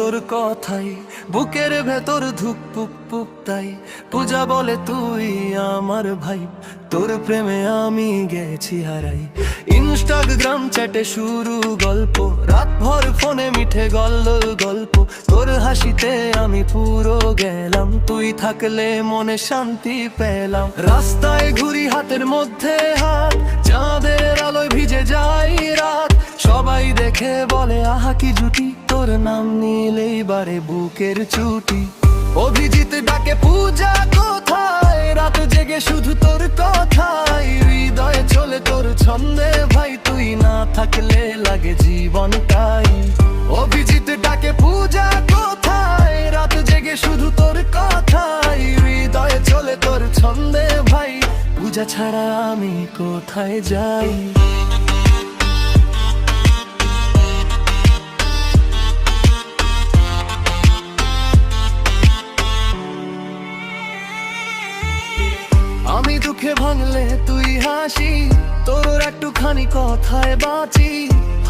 তোর কথাই বুকের ভেতর ধুকপুক পুক তাই পূজা বলে তুই আমার ভাই, তোর প্রেমে আমি গেছি হারাই। ইনস্টাগ্রাম চ্যাটে শুরু গল্প, রাত ভর ফোনে মিঠে গল্প, তোর হাসিতে আমি পুরো গেলাম, তুই থাকলে মনে শান্তি পেলাম। রাস্তায় ঘুরি হাতের মধ্যে হাত, চাঁদের আলোয় ভিজে যাই রাত, সবাই দেখে বলে আহা কি জুটি, তোর নাম নিলেই বারে বুকের চুটি। অভিজিৎ ডাকে পূজা কোথায়, রাত জেগে শুধু তোর কথাই, হৃদয়ে চলে তোর ছন্দে ভাই, তুই না থাকলে লাগে জীবনটাই। অভিজিৎ ডাকে পূজা কোথায়, রাত জেগে শুধু তোর কথাই, হৃদয়ে চলে তোর ছন্দে ভাই, পূজা ছাড়া আমি কোথায় যাই। আমি দুঃখে ভাঙলে তুই হাসি, তোর একটুখানি কথায় বাঁচি,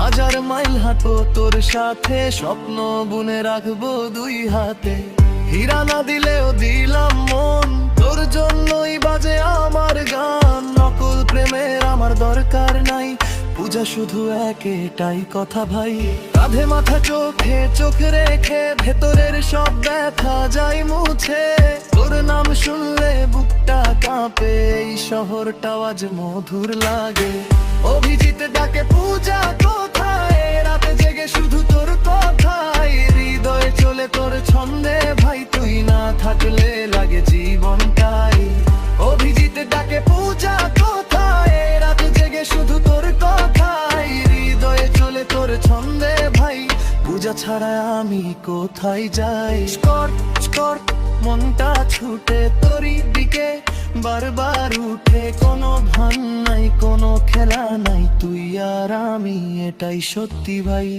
হাজার মাইল হাঁটো তোর সাথে, স্বপ্ন বুনে রাখবো দুই হাতে। হীরা না দিলেও দিলাম মন, তোর জন্যই বাজে আমার গান, নকল প্রেমের আমার দরকার নাই, পূজা শুধু একেটাই কথা ভাই। কাঁধে মাথা চোখে চোখ রেখে ভেতরের সব ব্যথা যায় মুছে, তোর নাম শুনলে বুকটা কাঁপে, এই শহরটাও আজ মধুর লাগে। অভিজিৎ ডাকে পূজা কোথায়, রাতে জেগে শুধু তোর কথাই, হৃদয়ে চলে তোর ছন্দে ভাই, তুই না থাকলে লাগে জীবনটাই। অভিজিৎ ডাকে পূজা কোথায়, রাতে জেগে শুধু তোর কথাই, হৃদয়ে চলে তোর ছন্দে ভাই, পূজা ছাড়া আমি কোথায় যাই। স্কট মনটা ছুটে তোরই দিকে বারবার উঠে, কোনো ভান নাই কোনো খেলা নাই, তুই আর আমি এটাই সত্যি ভাই।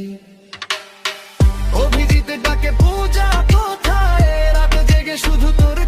অভিজিৎ ডাকে পূজা কোথায়, রাতে জেগে শুধু তোর